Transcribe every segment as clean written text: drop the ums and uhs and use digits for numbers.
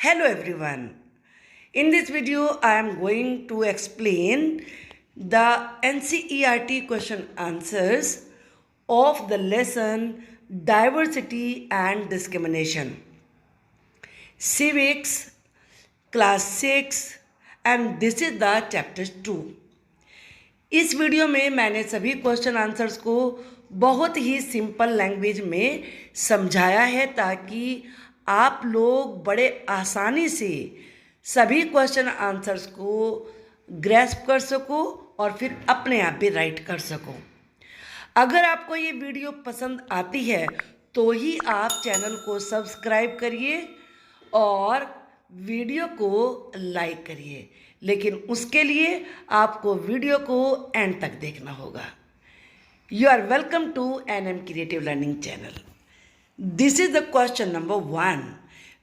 Hello everyone. In this video, I am going to explain the NCERT question answers of the lesson Diversity and Discrimination. Civics, class 6, and this is the chapter 2. इस video में मैंने सभी question answers को बहुत ही simple language में समझाया है ताकि आप लोग बड़े आसानी से सभी क्वेश्चन आंसर्स को ग्रैस्प कर सको और फिर अपने आप भी राइट कर सको। अगर आपको ये वीडियो पसंद आती है तो ही आप चैनल को सब्सक्राइब करिए और वीडियो को लाइक करिए, लेकिन उसके लिए आपको वीडियो को एंड तक देखना होगा। You are welcome to NM creative learning channel. This is the question number 1.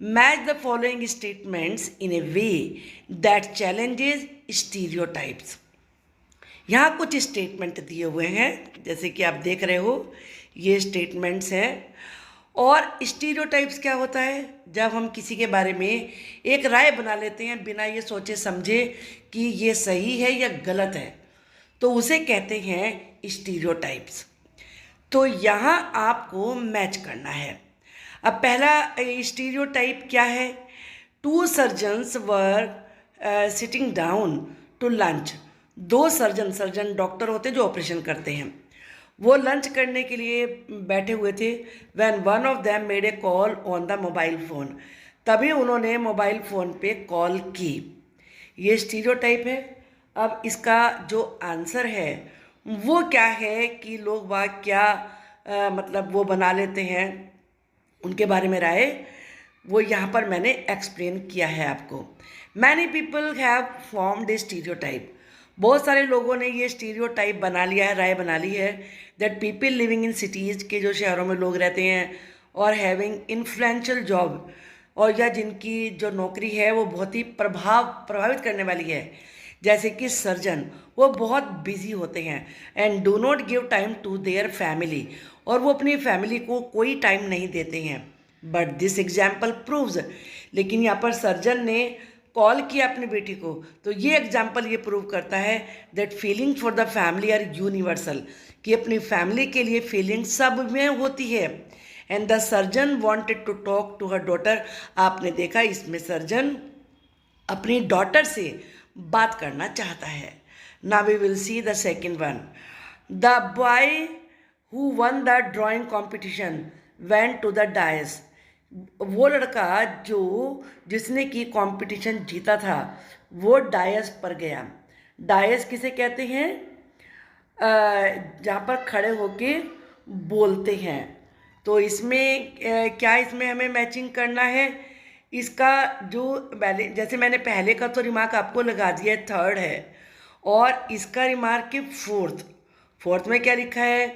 Match the following statements in a way that challenges stereotypes. यहाँ कुछ स्टेटमेंट दिए हुए हैं, जैसे कि आप देख रहे हो ये स्टेटमेंट्स हैं। और स्टीरियोटाइप्स क्या होता है? जब हम किसी के बारे में एक राय बना लेते हैं बिना ये सोचे समझे कि ये सही है या गलत है, तो उसे कहते हैं स्टीरियोटाइप्स। तो यहाँ आपको मैच करना है। अब पहला स्टीरियोटाइप क्या है? 2 surgeons were sitting down to lunch. 2 surgeon doctor होते हैं जो ऑपरेशन करते हैं, वो लंच करने के लिए बैठे हुए थे। When one of them made a call on the mobile phone, तभी उन्होंने मोबाइल फ़ोन पे कॉल की। ये स्टीरियोटाइप है। अब इसका जो आंसर है वो क्या है कि लोग वाह क्या मतलब वो बना लेते हैं उनके बारे में राय, वो यहाँ पर मैंने एक्सप्लेन किया है आपको। Many people have formed A stereotype. बहुत सारे लोगों ने ये स्टीरियोटाइप बना लिया है, राय बना ली है, that people living in cities, के जो शहरों में लोग रहते हैं और हैविंग इन्फ्लुएंशियल जॉब, और या जिनकी जो नौकरी है वो बहुत ही प्रभावित करने वाली है, जैसे कि सर्जन, वो बहुत बिजी होते हैं। And do not give time to their family, और वो अपनी फैमिली को कोई टाइम नहीं देते हैं। बट दिस एग्जाम्पल प्रूव्स, लेकिन यहाँ पर सर्जन ने कॉल किया अपनी बेटी को, तो ये एग्जाम्पल ये प्रूव करता है that feeling for the family are universal, कि अपनी फैमिली के लिए फीलिंग सब में होती है। And the surgeon wanted to talk to her daughter. आपने देखा इसमें सर्जन अपनी डॉटर से बात करना चाहता है। Now we will see the second one. The boy who won the drawing competition went to the dais. वो लड़का जिसने की कंपटीशन जीता था वो डायस पर गया। डायस किसे कहते हैं? जहाँ पर खड़े होके बोलते हैं। तो इसमें क्या इसमें हमें मैचिंग करना है? इसका जो जैसे मैंने पहले का तो रिमार्क आपको लगा दिया है, 3rd है, और इसका रिमार्क है 4th में क्या लिखा है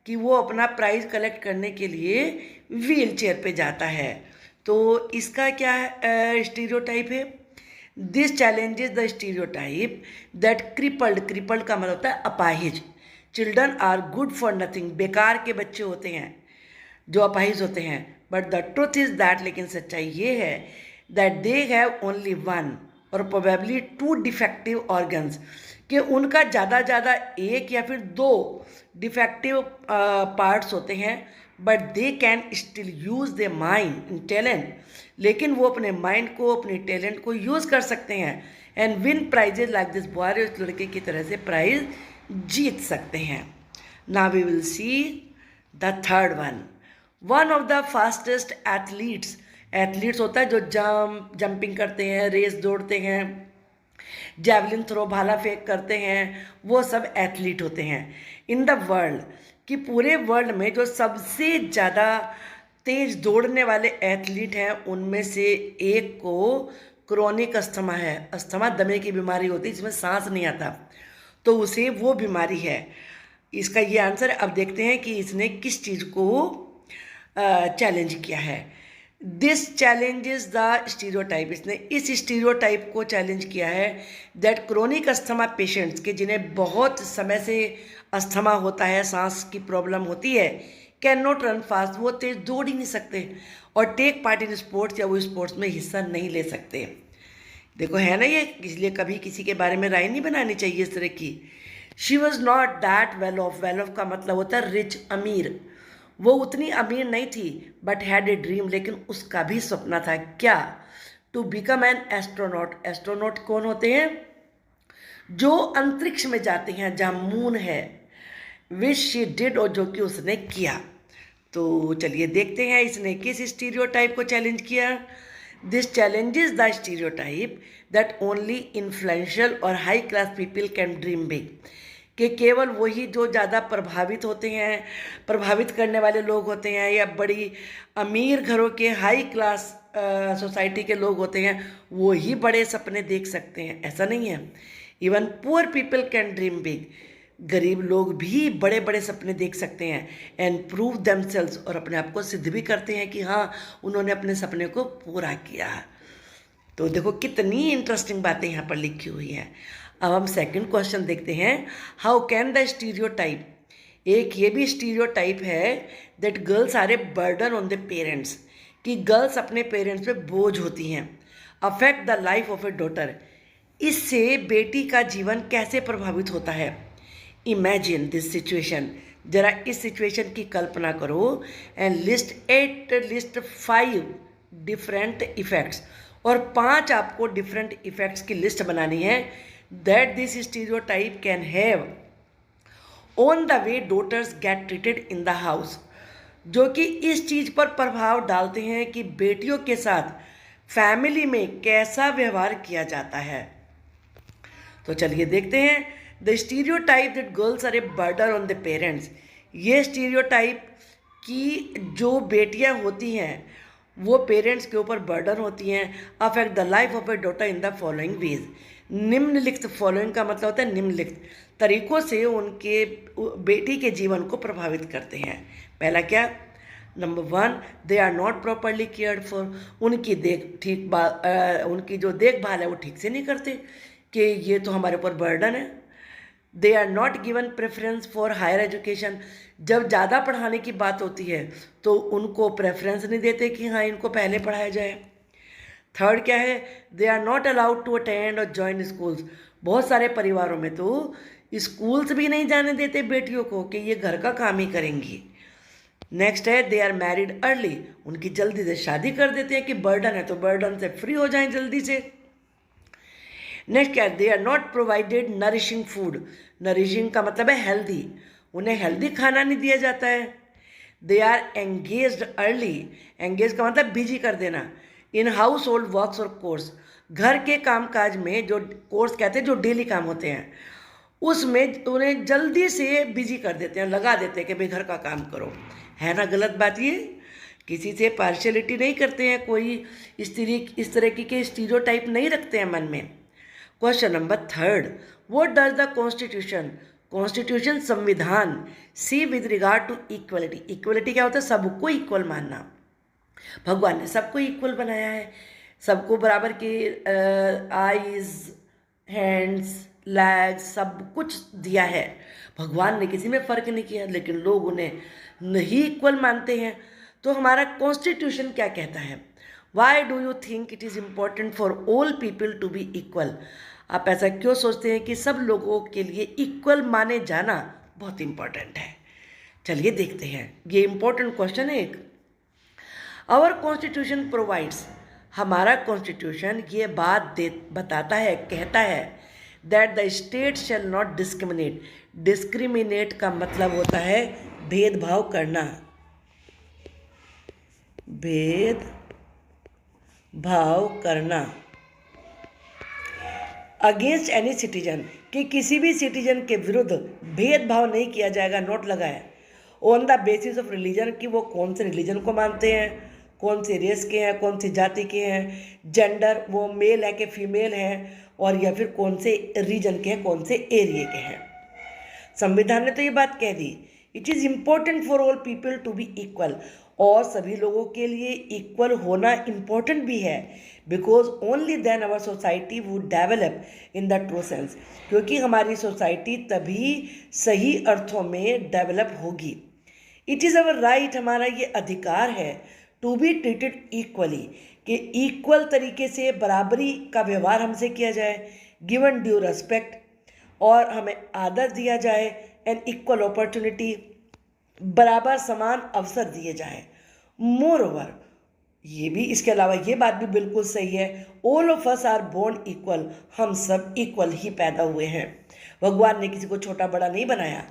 कि वो अपना प्राइज कलेक्ट करने के लिए व्हील चेयर पे जाता है। तो इसका क्या स्टीरियोटाइप है? This challenges the stereotype that crippled का मतलब होता है अपाहिज। Children are good for nothing, बेकार के बच्चे होते हैं जो अपाहिज होते हैं। But the truth is that, लेकिन सच्चाई ये है दैट दे हैव ओनली 1 और प्रोबेबली 2 डिफेक्टिव ऑर्गन्स, कि उनका ज़्यादा 1 या फिर 2 डिफेक्टिव पार्ट्स होते हैं। But they can still use the mind and talent, लेकिन वो अपने माइंड को, अपने टैलेंट को यूज़ कर सकते हैं। And win prizes like this boy, उस लड़के की तरह से प्राइज जीत सकते हैं। Now we will see the third one. One of the fastest athletes होता है जो जंपिंग करते हैं, रेस दौड़ते हैं, जैवलिन थ्रो, भाला फेंक करते हैं, वो सब एथलीट होते हैं। इन द वर्ल्ड, कि पूरे वर्ल्ड में जो सबसे ज़्यादा तेज दौड़ने वाले एथलीट हैं उनमें से एक को क्रोनिक अस्थमा है। अस्थमा दमे की बीमारी होती है जिसमें सांस नहीं आता, तो उसे वो बीमारी है। इसका ये आंसर। अब देखते हैं कि इसने किस चीज़ को चैलेंज किया है। दिस चैलेंजेस द स्टीरियोटाइप, इसने इस स्टीरियोटाइप को चैलेंज किया है दैट क्रोनिक अस्थमा पेशेंट्स, के जिन्हें बहुत समय से अस्थमा होता है, सांस की प्रॉब्लम होती है, कैन नॉट रन फास्ट, वो तेज दौड़ ही नहीं सकते, और टेक पार्ट इन स्पोर्ट्स, या वो स्पोर्ट्स में हिस्सा नहीं ले सकते। देखो है ना ये, इसलिए कभी किसी के बारे में राय नहीं बनानी चाहिए इस तरह की। She was not that well of, well of का मतलब होता है रिच, अमीर। वो उतनी अमीर नहीं थी, बट हैड ए ड्रीम, लेकिन उसका भी सपना था क्या, to become an astronaut. Astronaut कौन होते हैं, जो अंतरिक्ष में जाते हैं, जहाँ मून है, विच शी डिड, और जो कि उसने किया। तो चलिए देखते हैं इसने किस स्टीरियोटाइप को चैलेंज किया। This challenges the stereotype that only influential और high class people can dream big, कि केवल वही जो ज़्यादा प्रभावित होते हैं, प्रभावित करने वाले लोग होते हैं, या बड़ी अमीर घरों के हाई क्लास सोसाइटी के लोग होते हैं, वो ही बड़े सपने देख सकते हैं, ऐसा नहीं है। Even poor people can dream big, गरीब लोग भी बड़े बड़े सपने देख सकते हैं, एंड प्रूव देमसेल्व्स, और अपने आप को सिद्ध भी करते हैं कि हाँ उन्होंने अपने सपने को पूरा किया। तो देखो कितनी इंटरेस्टिंग बातें यहाँ पर लिखी हुई हैं। अब हम सेकंड क्वेश्चन देखते हैं, हाउ कैन द स्टीरियोटाइप, एक ये भी स्टीरियोटाइप है that girls are a burden on the parents, कि गर्ल्स अपने पेरेंट्स पे बोझ होती हैं, affect the life of a daughter, इससे बेटी का जीवन कैसे प्रभावित होता है। इमेजिन दिस सिचुएशन, जरा इस सिचुएशन की कल्पना करो, एंड लिस्ट 5 डिफरेंट इफेक्ट्स, और 5 आपको डिफरेंट इफेक्ट्स की लिस्ट बनानी है, that this stereotype can have on the way daughters get treated in the house, जो कि इस चीज़ पर प्रभाव डालते हैं कि बेटियों के साथ फैमिली में कैसा व्यवहार किया जाता है। तो चलिए देखते हैं, the stereotype that girls are a burden on the parents, ये स्टीरियोटाइप की जो बेटियां होती हैं वो पेरेंट्स के ऊपर बर्डन होती हैं, affect the life of a daughter in the following veg, निम्नलिखित, फॉलोइंग का मतलब होता है निम्नलिखित तरीकों से उनके बेटी के जीवन को प्रभावित करते हैं। पहला क्या, number 1, they are not properly cared for, उनकी उनकी जो देखभाल है वो ठीक से नहीं करते, कि ये तो हमारे ऊपर बर्डन है। They are not given preference for higher education, जब ज़्यादा पढ़ाने की बात होती है तो उनको प्रेफरेंस नहीं देते कि हाँ इनको पहले पढ़ाया जाए। थर्ड क्या है, they are not allowed to attend और ज्वाइन स्कूल्स, बहुत सारे परिवारों में तो स्कूल्स भी नहीं जाने देते बेटियों को कि ये घर का काम ही करेंगी। नेक्स्ट है, दे आर मैरिड अर्ली, उनकी जल्दी से शादी कर देते हैं कि बर्डन है तो बर्डन से फ्री हो जाएं जल्दी से। नेक्स्ट क्या है, they are not provided nourishing food, nourishing का मतलब है हेल्दी, उन्हें हेल्दी खाना नहीं दिया जाता है। They are engaged early, engage का मतलब बिजी कर देना, इन हाउस होल्ड वर्क्स और कोर्स, घर के कामकाज में जो कोर्स कहते हैं जो डेली काम होते हैं उसमें उन्हें जल्दी से बिजी कर देते हैं, लगा देते हैं कि भाई घर का काम करो। है ना गलत बात ये, किसी से पार्शियलिटी नहीं करते हैं, कोई इस तरह के स्टीरियोटाइप नहीं रखते हैं मन में। Question number 3, what does the constitution, constitution संविधान, see with regard to equality, equality क्या होता है, सबको इक्वल मानना। भगवान ने सबको इक्वल बनाया है, सबको बराबर के आईज, हैंड्स, लेग्स, सब कुछ दिया है, भगवान ने किसी में फ़र्क नहीं किया, लेकिन लोग उन्हें नहीं इक्वल मानते हैं। तो हमारा कॉन्स्टिट्यूशन क्या कहता है, why do you think it is important for all people to be equal, आप ऐसा क्यों सोचते हैं कि सब लोगों के लिए इक्वल माने जाना बहुत इम्पॉर्टेंट है। चलिए देखते हैं, ये इम्पोर्टेंट क्वेश्चन है एक। आवर कॉन्स्टिट्यूशन प्रोवाइड्स, हमारा कॉन्स्टिट्यूशन ये बात बताता है, कहता है that the state shall not discriminate, discriminate का मतलब होता है भेदभाव करना, भेदभाव करना, अगेंस्ट एनी सिटीजन, कि किसी भी सिटीजन के विरुद्ध भेदभाव नहीं किया जाएगा, नोट लगाए, on the basis of religion, कि वो कौन से रिलीजन को मानते हैं, कौन से रेस के हैं, कौन सी जाति के हैं, जेंडर वो मेल है कि फीमेल हैं, और या फिर कौन से रीजन के हैं, कौन से एरिया के हैं। संविधान ने तो ये बात कह दी, it is important for all people to be equal, और सभी लोगों के लिए इक्वल होना इम्पोर्टेंट भी है, because only then our society would develop in the true sense, क्योंकि हमारी सोसाइटी तभी सही अर्थों में डेवलप होगी। इट इज़ अवर राइट, हमारा ये अधिकार है, टू बी ट्रीटेड इक्वली, कि इक्वल तरीके से बराबरी का व्यवहार हमसे किया जाए, गिवन ड्यू रेस्पेक्ट, और हमें आदर दिया जाए, एंड इक्वल अपॉर्चुनिटी, बराबर समान अवसर दिए जाए। मोर ओवर, ये भी, इसके अलावा ये बात भी बिल्कुल सही है, all of us are born equal, हम सब इक्वल ही पैदा हुए हैं, भगवान ने किसी को छोटा बड़ा नहीं बनाया।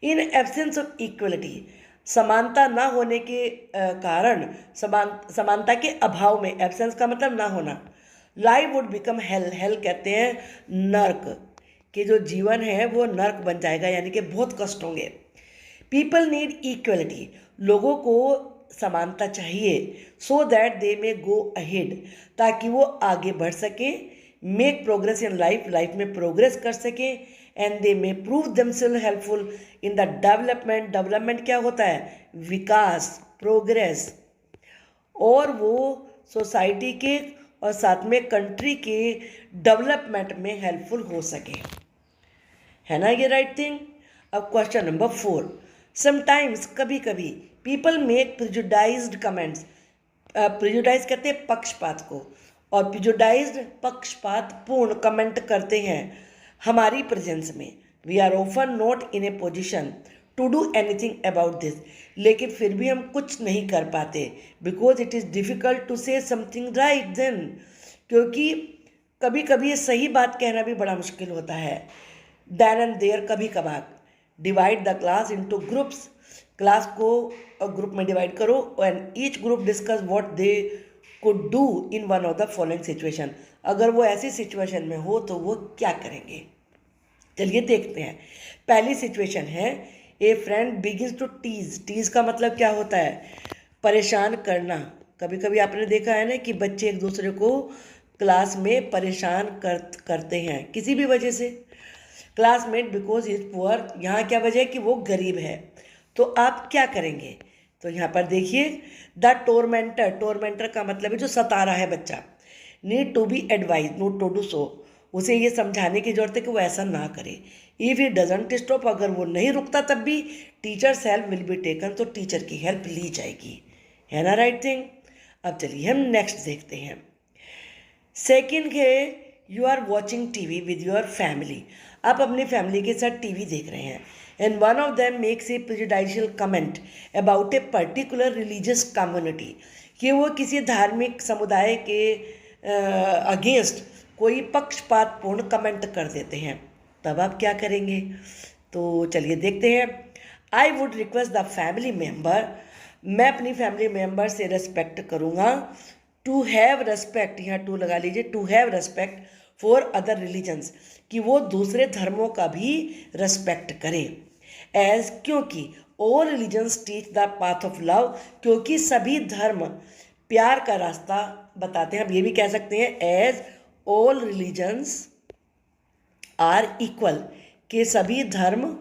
इन एब्सेंस ऑफ इक्वलिटी, समानता ना होने के कारण, समानता के अभाव में, एब्सेंस का मतलब ना होना, life would become hello, hello कहते हैं नर्क, कि जो जीवन है वो नर्क बन जाएगा, यानी कि बहुत कष्ट होंगे। पीपल नीड इक्वलिटी, लोगों को समानता चाहिए, so that they may go ahead, ताकि वो आगे बढ़ सके, make progress in life, life में प्रोग्रेस कर सके, and they may prove themself helpful in the development, development क्या होता है, विकास, प्रोग्रेस, और वो सोसाइटी के और साथ में कंट्री के डेवलपमेंट में हेल्पफुल हो सके, है ना ये राइट थिंग। अब क्वेश्चन नंबर 4, समटाइम्स, कभी कभी, people make prejudiced comments, prejudice कहते हैं पक्षपात को, और प्रिजुडाइज्ड पक्षपात पूर्ण कमेंट करते हैं हमारी प्रेजेंस में। We are often not in a position to do anything about this, लेकिन फिर भी हम कुछ नहीं कर पाते, because it is difficult to say something right then, क्योंकि कभी कभी ये सही बात कहना भी बड़ा मुश्किल होता है। देन एंड देयर, कभी कभार, divide the class into groups, class को ग्रुप में डिवाइड करो, and each group discuss what they could do in one of the following situation, अगर वो ऐसी सिचुएशन में हो तो वो क्या करेंगे। चलिए देखते हैं। पहली सिचुएशन है, a friend begins to tease, tease का मतलब क्या होता है, परेशान करना। कभी कभी आपने देखा है ना कि बच्चे एक दूसरे को क्लास में परेशान करते हैं किसी भी वजह से। क्लासमेट बिकॉज इज पुअर, यहाँ क्या वजह है कि वो गरीब है, तो आप क्या करेंगे। तो यहाँ पर देखिए, द टोरमेंटर, टोरमेंटर का मतलब है जो सता रहा है बच्चा, need to be advise not to do so, उसे ये समझाने की जरूरत है कि वो ऐसा ना करे। इफ़ ही डजंट स्टॉप, अगर वो नहीं रुकता तब भी, teachers help will be taken, तो टीचर की हेल्प ली जाएगी, है ना राइट थिंग। अब चलिए हम नेक्स्ट देखते हैं। सेकेंड है, you are watching TV with your family, आप अपनी फैमिली के साथ टीवी देख रहे हैं, and one of them makes a prejudicial comment about a particular religious community, कि वो किसी धार्मिक समुदाय के अगेंस्ट कोई पक्षपातपूर्ण कमेंट कर देते हैं, तब आप क्या करेंगे। तो चलिए देखते हैं। I would request the family member, मैं अपनी फैमिली मेम्बर से रेस्पेक्ट करूँगा, टू हैव रेस्पेक्ट, यहाँ टू लगा लीजिए, to have respect for other religions, कि वो दूसरे धर्मों का भी रेस्पेक्ट करें, एज, क्योंकि all religions teach the path of love, क्योंकि सभी धर्म प्यार का रास्ता बताते हैं। अब ये भी कह सकते हैं as all religions are equal, के सभी धर्म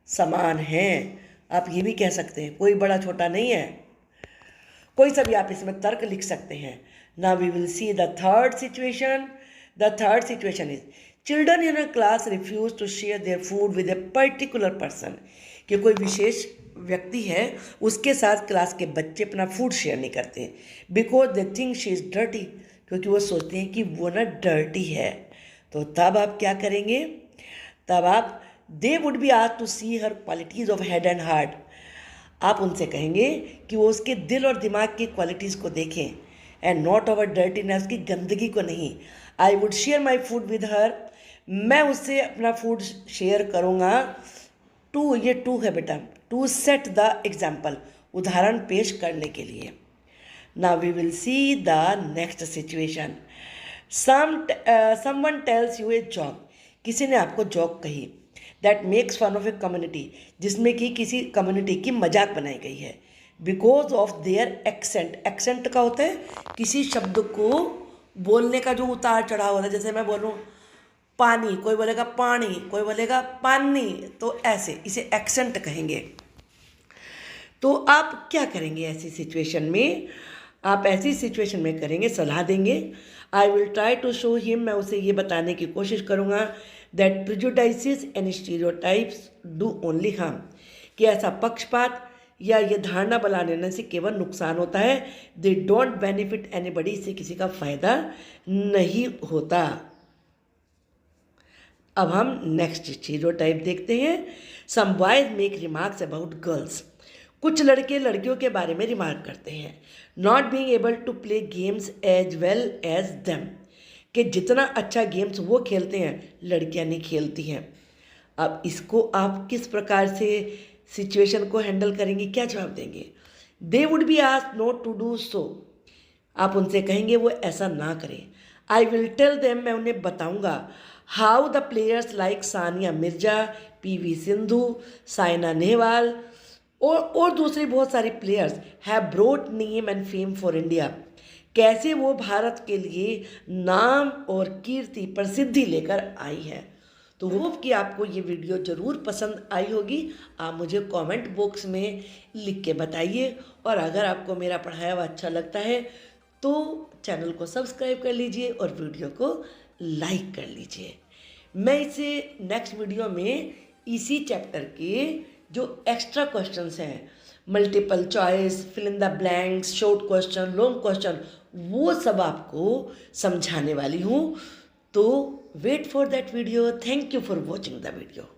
समान हैं, आप ये भी कह सकते हैं, कोई बड़ा छोटा नहीं है, कोई सा भी आप इसमें तर्क लिख सकते हैं। Now we will see the third situation. The third situation is, children in a class refuse to share their food with a particular person, कि कोई विशेष व्यक्ति है, उसके साथ क्लास के बच्चे अपना फूड शेयर नहीं करते, because they think she is dirty, क्योंकि वो सोचते हैं कि वो ना डर्टी है। तो तब आप क्या करेंगे, तब आप, they would be asked to see her qualities of head and heart, आप उनसे कहेंगे कि वो उसके दिल और दिमाग की क्वालिटीज़ को देखें, एंड नॉट ओवर डर्टीनेस, की गंदगी को नहीं। I would share my food with her, मैं उससे अपना फूड शेयर करूँगा, टू, ये टू है बेटा, टू सेट द एग्जाम्पल, उदाहरण पेश करने के लिए। Now we will see the next situation. Someone tells you a joke, किसी ने आपको जॉक कही, that makes fun of a community, जिसमें कि किसी कम्युनिटी की मजाक बनाई गई है, because of their accent, accent का होता है किसी शब्द को बोलने का जो उतार चढ़ाव होता है, जैसे मैं बोलूँ पानी, कोई बोलेगा पानी, कोई बोलेगा पानी, तो ऐसे इसे एक्सेंट कहेंगे। तो आप क्या करेंगे ऐसी सिचुएशन में, आप ऐसी सिचुएशन में करेंगे, सलाह देंगे। I will try to show him, मैं उसे ये बताने की कोशिश करूँगा, that prejudices and stereotypes do only harm, कि ऐसा पक्षपात या ये धारणा बना लेने से केवल नुकसान होता है। दे डोंट बेनिफिट एनीबडी, इससे किसी का फायदा नहीं होता। अब हम नेक्स्ट स्टीरियोटाइप देखते हैं। Some boys make remarks about girls, कुछ लड़के लड़कियों के बारे में रिमार्क करते हैं। Not being able to play games as well as them, कि जितना अच्छा गेम्स वो खेलते हैं लड़कियां नहीं खेलती हैं। अब इसको आप किस प्रकार से सिचुएशन को हैंडल करेंगे, क्या जवाब देंगे? They would be asked not to do so, आप उनसे कहेंगे वो ऐसा ना करें। आई विल टेल देम, मैं उन्हें बताऊंगा। How the players like Sania Mirza, PV Sindhu, Saina Nehwal और दूसरे बहुत सारे players have brought name and fame for India, कैसे वो भारत के लिए नाम और कीर्ति प्रसिद्धि लेकर आई है। तो होप कि आपको ये वीडियो ज़रूर पसंद आई होगी। आप मुझे कमेंट बॉक्स में लिख के बताइए, और अगर आपको मेरा पढ़ाया हुआ अच्छा लगता है तो चैनल को सब्सक्राइब कर लीजिए और वीडियो को लाइक कर लीजिए। मैं इसे नेक्स्ट वीडियो में इसी चैप्टर के जो एक्स्ट्रा क्वेश्चंस हैं, multiple choice, fill in the blanks, short question, long question, वो सब आपको समझाने वाली हूँ। तो wait for that video. Thank you for watching the video.